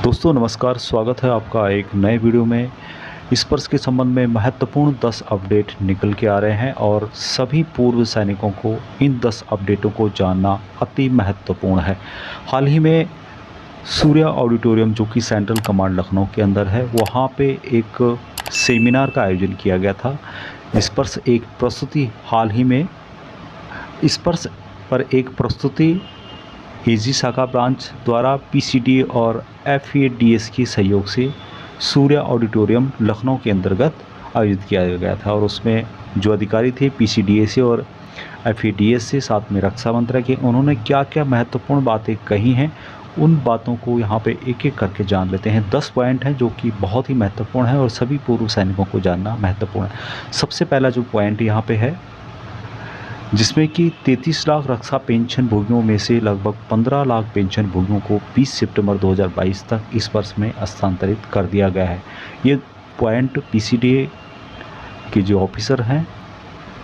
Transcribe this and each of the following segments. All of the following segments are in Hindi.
दोस्तों नमस्कार, स्वागत है आपका एक नए वीडियो में। इस वर्ष के संबंध में महत्वपूर्ण 10 अपडेट निकल के आ रहे हैं और सभी पूर्व सैनिकों को इन 10 अपडेटों को जानना अति महत्वपूर्ण है। हाल ही में सूर्या ऑडिटोरियम जो कि सेंट्रल कमांड लखनऊ के अंदर है, वहाँ पे एक सेमिनार का आयोजन किया गया था। इस पर एक प्रस्तुति एजी शाखा ब्रांच द्वारा पीसीडी और एफएडीएस के सहयोग से सूर्या ऑडिटोरियम लखनऊ के अंतर्गत आयोजित किया गया था और उसमें जो अधिकारी थे पीसीडीए से और एफएडीएस से, साथ में रक्षा मंत्रालय के, उन्होंने क्या क्या महत्वपूर्ण बातें कही हैं, उन बातों को यहाँ पे एक एक करके जान लेते हैं। 10 पॉइंट हैं जो कि बहुत ही महत्वपूर्ण है और सभी पूर्व सैनिकों को जानना महत्वपूर्ण है। सबसे पहला जो पॉइंट यहाँ पे है, जिसमें कि 33 लाख रक्षा पेंशन भोगियों में से लगभग 15 लाख पेंशन भोगियों को 20 सितंबर 2022 तक इस वर्ष में हस्तांतरित कर दिया गया है। ये पॉइंट पीसीडीए के जो ऑफिसर हैं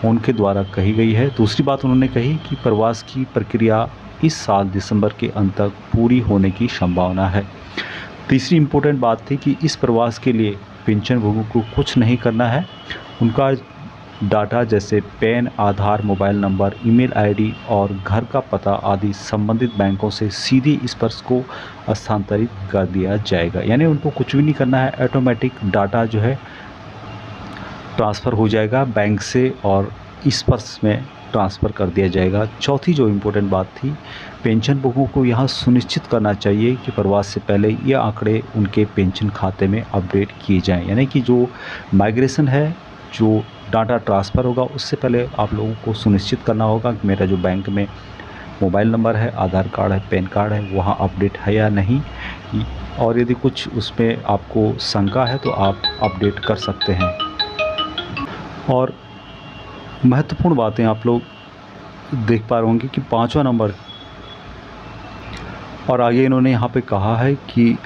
उनके द्वारा कही गई है। दूसरी बात उन्होंने कही कि प्रवास की प्रक्रिया इस साल दिसंबर के अंत तक पूरी होने की संभावना है। तीसरी इम्पोर्टेंट बात थी कि इस प्रवास के लिए पेंशन भोगियों को कुछ नहीं करना है। उनका डाटा जैसे पैन, आधार, मोबाइल नंबर, ईमेल आईडी और घर का पता आदि संबंधित बैंकों से सीधे इस पर्स को हस्तांतरित कर दिया जाएगा। यानी उनको कुछ भी नहीं करना है, ऑटोमेटिक डाटा जो है ट्रांसफ़र हो जाएगा बैंक से और इस पर्स में ट्रांसफ़र कर दिया जाएगा। चौथी जो इम्पोर्टेंट बात थी, पेंशन भोगियों को यहाँ सुनिश्चित करना चाहिए कि प्रवास से पहले ये आंकड़े उनके पेंशन खाते में अपडेट किए जाएँ। यानी कि जो माइग्रेशन है, जो डाटा ट्रांसफ़र होगा, उससे पहले आप लोगों को सुनिश्चित करना होगा कि मेरा जो बैंक में मोबाइल नंबर है, आधार कार्ड है, पैन कार्ड है, वहाँ अपडेट है या नहीं। और यदि कुछ उसमें आपको शंका है तो आप अपडेट कर सकते हैं। और महत्वपूर्ण बातें आप लोग देख पा रहे होंगे कि 5वां नंबर, और आगे इन्होंने यहाँ पे कहा है कि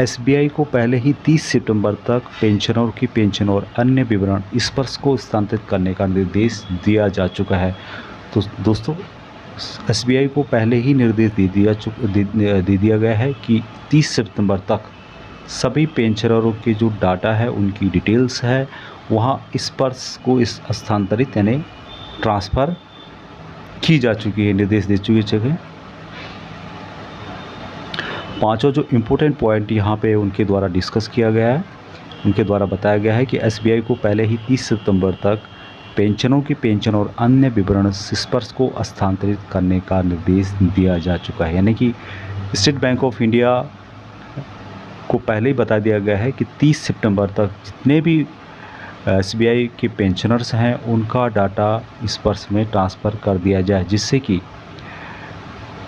एसबीआई को पहले ही 30 सितंबर तक पेंशनरों की पेंशन और अन्य विवरण इस पर्स को हस्तांतरित करने का निर्देश दिया जा चुका है। तो दोस्तों, एसबीआई को पहले ही निर्देश दे दिया गया है कि 30 सितंबर तक सभी पेंशनरों के जो डाटा है, उनकी डिटेल्स है, वहाँ इस पर्स को इस हस्तांतरित यानी ट्रांसफ़र की जा चुकी है, निर्देश दे चुके हैं। पांचों जो इम्पोर्टेंट पॉइंट यहाँ पे उनके द्वारा डिस्कस किया गया है, उनके द्वारा बताया गया है कि एसबीआई को पहले ही 30 सितंबर तक पेंशनों की पेंशन और अन्य विवरण सिस्पर्स को हस्तांतरित करने का निर्देश दिया जा चुका है। यानी कि स्टेट बैंक ऑफ इंडिया को पहले ही बता दिया गया है कि 30 सितंबर तक जितने भी एसबीआई के पेंशनर्स हैं उनका डाटा इस पर्स में ट्रांसफ़र कर दिया जाए, जिससे कि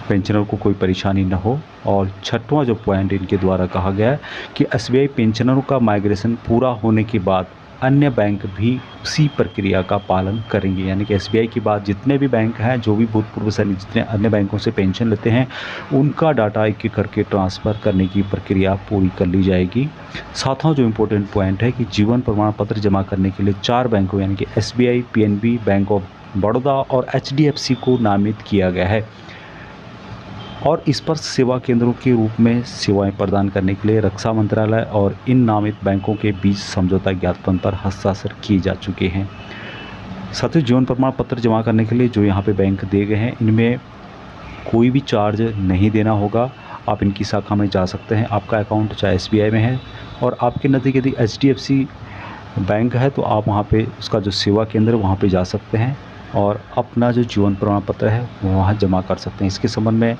पेंशनर को कोई परेशानी न हो। और छठवां जो पॉइंट इनके द्वारा कहा गया है कि एसबीआई पेंशनरों का माइग्रेशन पूरा होने के बाद अन्य बैंक भी उसी प्रक्रिया का पालन करेंगे। यानी कि एसबीआई के बाद जितने भी बैंक हैं, जो भी भूतपूर्व सैनिक जितने अन्य बैंकों से पेंशन लेते हैं, उनका डाटा एक एक करके ट्रांसफ़र करने की प्रक्रिया पूरी कर ली जाएगी। सातवां जो इम्पोर्टेंट पॉइंट है कि जीवन प्रमाण पत्र जमा करने के लिए 4 बैंकों यानी कि SBI, PNB, bank of Baroda और एचडीएफसी को नामित किया गया है और इस पर सेवा केंद्रों के रूप में सेवाएं प्रदान करने के लिए रक्षा मंत्रालय और इन नामित बैंकों के बीच समझौता ज्ञापन पर हस्ताक्षर किए जा चुके हैं। साथ ही जीवन प्रमाण पत्र जमा करने के लिए जो यहाँ पे बैंक दे गए हैं, इनमें कोई भी चार्ज नहीं देना होगा। आप इनकी शाखा में जा सकते हैं, आपका अकाउंट चाहे एसबीआई में है और आपके नज़दीक यदि एचडीएफसी बैंक है तो आप वहाँ पर उसका जो सेवा केंद्र है वहाँ पर जा सकते हैं और अपना जो जीवन प्रमाण पत्र है वो वहाँ जमा कर सकते हैं। इसके संबंध में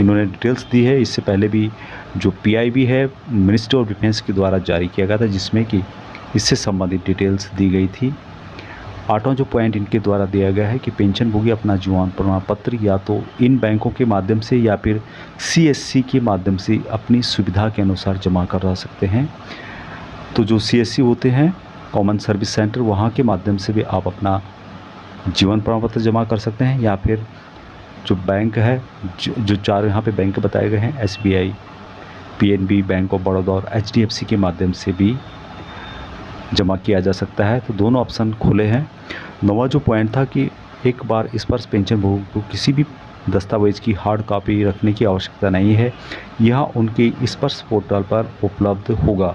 इन्होंने डिटेल्स दी है। इससे पहले भी जो पीआईबी है, मिनिस्ट्री ऑफ डिफेंस के द्वारा जारी किया गया था, जिसमें कि इससे संबंधित डिटेल्स दी गई थी। 8वां जो पॉइंट इनके द्वारा दिया गया है कि पेंशन भोगी अपना जीवन प्रमाण पत्र या तो इन बैंकों के माध्यम से या फिर सीएससी के माध्यम से अपनी सुविधा के अनुसार जमा करा सकते हैं। तो जो सीएससी होते हैं, कॉमन सर्विस सेंटर, वहाँ के माध्यम से भी आप अपना जीवन प्रमाण पत्र जमा कर सकते हैं, या फिर जो बैंक है, जो 4 यहाँ पे बैंक बताए गए हैं, SBI, PNB, bank of Baroda और एचडीएफसी के माध्यम से भी जमा किया जा सकता है। तो दोनों ऑप्शन खुले हैं। 9वां जो पॉइंट था कि एक बार इस पर पेंशन भोगी को किसी भी दस्तावेज़ की हार्ड कॉपी रखने की आवश्यकता नहीं है। यह उनके स्पर्श पोर्टल पर उपलब्ध होगा।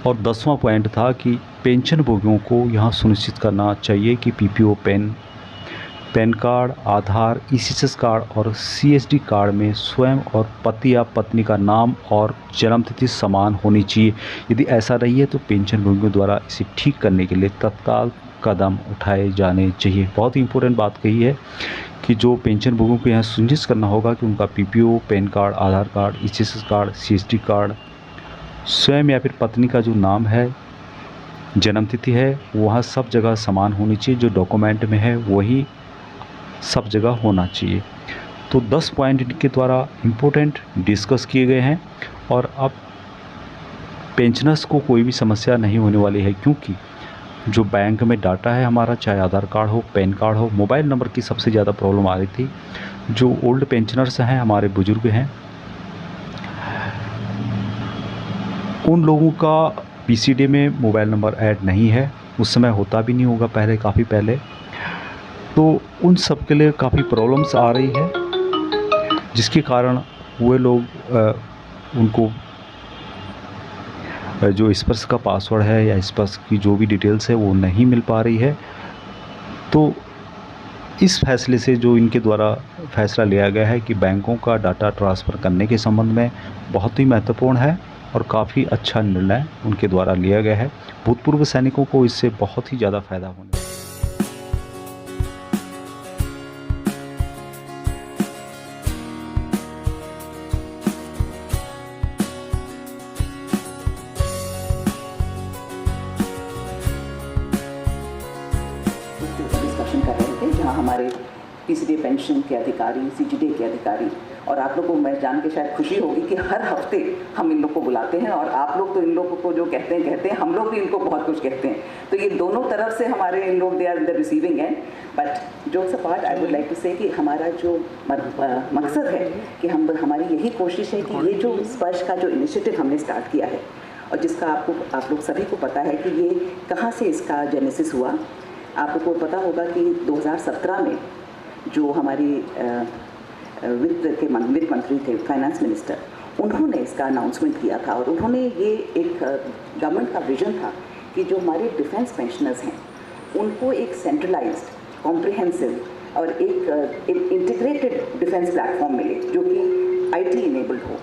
और 10वां पॉइंट था कि पेंशनभोगियों को यहाँ सुनिश्चित करना चाहिए कि पीपीओ पैन कार्ड, आधार, ईसीएस कार्ड और सीएसडी कार्ड में स्वयं और पति या पत्नी का नाम और जन्मतिथि समान होनी चाहिए। यदि ऐसा नहीं है तो पेंशनभोगियों द्वारा इसे ठीक करने के लिए तत्काल कदम उठाए जाने चाहिए। बहुत ही इंपॉर्टेंट बात कही है कि जो पेंशनभोगियों को यहाँ सुनिश्चित करना होगा कि उनका PPO, pan card, Aadhaar card, ECS card, CSD card, स्वयं या फिर पत्नी का जो नाम है, जन्मतिथि है, वह सब जगह समान होनी चाहिए। जो डॉक्यूमेंट में है वही सब जगह होना चाहिए। तो 10 पॉइंट इनके द्वारा इम्पोर्टेंट डिस्कस किए गए हैं और अब पेंशनर्स को कोई भी समस्या नहीं होने वाली है, क्योंकि जो बैंक में डाटा है हमारा, चाहे आधार कार्ड हो, पैन कार्ड हो, मोबाइल नंबर की सबसे ज़्यादा प्रॉब्लम आ रही थी। जो ओल्ड पेंशनर्स हैं, हमारे बुजुर्ग हैं, उन लोगों का पीसीडी में मोबाइल नंबर ऐड नहीं है, उस समय होता भी नहीं होगा पहले, काफ़ी पहले। तो उन सब के लिए काफ़ी प्रॉब्लम्स आ रही है, जिसके कारण वे लोग उनको जो स्पर्श का पासवर्ड है या स्पर्श की जो भी डिटेल्स है वो नहीं मिल पा रही है। तो इस फैसले से जो इनके द्वारा फैसला लिया गया है कि बैंकों का डाटा ट्रांसफ़र करने के संबंध में बहुत ही महत्वपूर्ण है और काफ़ी अच्छा निर्णय उनके द्वारा लिया गया है। भूतपूर्व सैनिकों को इससे बहुत ही ज़्यादा फ़ायदा होने वाला है। डिस्कशन कर रहे थे, जहां हमारे पीसीडी पेंशन के अधिकारी, सीजीडी के अधिकारी, और आप लोगों को मैं जान के शायद खुशी होगी कि हर हफ्ते हम इन लोग को बुलाते हैं और आप लोग तो इन लोगों को जो कहते हैं, हम लोग भी इनको बहुत कुछ कहते हैं। तो ये दोनों तरफ से हमारे इन लोग they are the receiving end. But jokes apart, I would like to say कि हमारा जो मकसद है कि हमारी यही कोशिश है कि ये जो स्पर्श का जो इनिशिएटिव हमने स्टार्ट किया है और जिसका आप लोग सभी को पता है कि ये कहाँ से इसका जेनेसिस हुआ। आपको पता होगा कि 2017 में जो हमारी वित्त मंत्री थे, फाइनेंस मिनिस्टर, उन्होंने इसका अनाउंसमेंट किया था और उन्होंने ये एक गवर्नमेंट का विजन था कि जो हमारे डिफेंस पेंशनर्स हैं उनको एक सेंट्रलाइज्ड, कॉम्प्रिहेंसिव और एक इंटीग्रेटेड डिफेंस प्लेटफॉर्म मिले जो कि आईटी इनेबल्ड हो।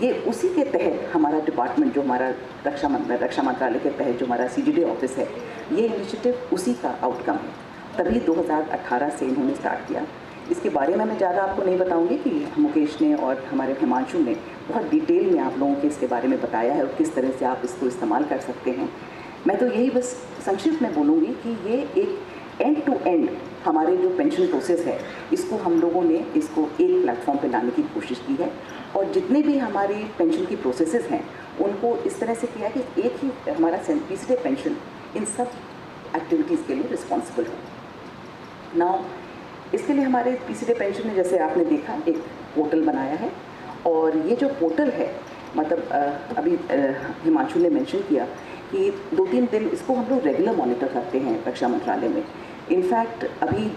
ये उसी के तहत हमारा डिपार्टमेंट, जो हमारा रक्षा मंत्रालय के तहत जो हमारा सीजीडी ऑफिस है, ये इनिशिएटिव उसी का आउटकम है। तभी 2018 से इन्होंने स्टार्ट किया। इसके बारे में मैं ज़्यादा आपको नहीं बताऊंगी कि मुकेश ने और हमारे हिमांशु ने बहुत डिटेल में आप लोगों के इसके बारे में बताया है और किस तरह से आप इसको इस्तेमाल कर सकते हैं। मैं तो यही बस संक्षिप्त में बोलूँगी कि ये एक एंड टू एंड हमारे जो पेंशन प्रोसेस है, इसको हम लोगों ने इसको एक प्लेटफॉर्म पर लाने की कोशिश की है और जितने भी हमारी पेंशन की प्रोसेसेस हैं उनको इस तरह से किया कि एक ही हमारा पीसीडी पेंशन इन सब एक्टिविटीज़ के लिए रिस्पॉन्सिबल हो। नाउ इसके लिए हमारे पीसीडी पेंशन ने, जैसे आपने देखा, एक पोर्टल बनाया है और ये जो पोर्टल है, मतलब अभी हिमांशु ने मेंशन किया कि 2-3 दिन इसको हम लोग रेगुलर मॉनिटर करते हैं रक्षा मंत्रालय में। इनफैक्ट अभी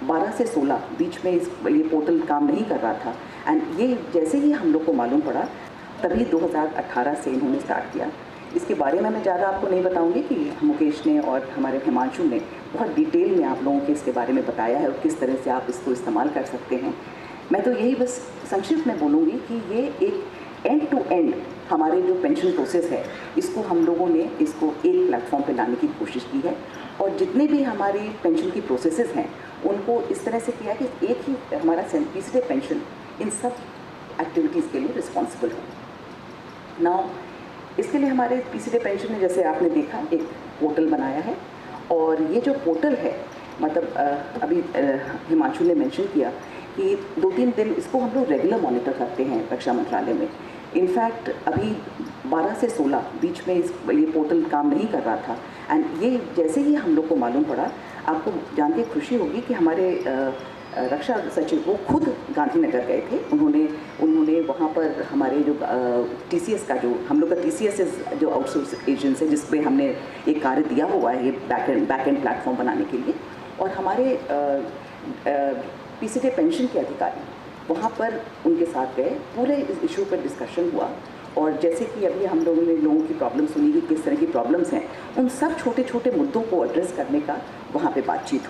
12 से 16 बीच में ये पोर्टल काम नहीं कर रहा था एंड ये जैसे ही हम लोग को मालूम पड़ा तभी 2018 से इन्होंने स्टार्ट किया। इसके बारे में मैं ज़्यादा आपको नहीं बताऊंगी कि मुकेश ने और हमारे हिमांशु ने बहुत डिटेल में आप लोगों के इसके बारे में बताया है और किस तरह से आप इसको इस्तेमाल कर सकते हैं। मैं तो यही बस संक्षिप्त में बोलूँगी कि ये एक एंड टू एंड हमारे जो पेंशन प्रोसेस है, इसको हम लोगों ने इसको एक प्लेटफॉर्म पे लाने की कोशिश की है और जितने भी हमारी पेंशन की प्रोसेसेस हैं उनको इस तरह से किया कि एक ही हमारा पीसीडी पेंशन इन सब एक्टिविटीज़ के लिए रिस्पॉन्सिबल हो। नाउ इसके लिए हमारे पीसीडी पेंशन ने, जैसे आपने देखा, एक पोर्टल बनाया है और ये जो पोर्टल है, मतलब अभी हिमांशु ने मेंशन किया कि 2-3 दिन इसको हम लोग रेगुलर मॉनिटर करते हैं रक्षा मंत्रालय में। इनफैक्ट अभी 12 से 16 बीच में ये पोर्टल काम नहीं कर रहा था एंड ये जैसे ही हम लोग को मालूम पड़ा, आपको जान के खुशी होगी कि हमारे रक्षा सचिव वो खुद गांधीनगर गए थे। उन्होंने वहाँ पर हमारे जो टीसीएस का, जो हम लोग का टीसीएस जो आउटसोर्स एजेंसी है, जिस पे हमने एक कार्य दिया हुआ है ये बैक एंड प्लेटफॉर्म बनाने के लिए, और हमारे पीसीडी पेंशन के अधिकारी, वहाँ पर उनके साथ गए, पूरे इस इशू पर डिस्कशन हुआ। और जैसे कि अभी हम लोगों ने लोगों की प्रॉब्लम सुनी कि किस तरह की प्रॉब्लम्स हैं, उन सब छोटे छोटे मुद्दों को एड्रेस करने का वहाँ पे बातचीत हुई।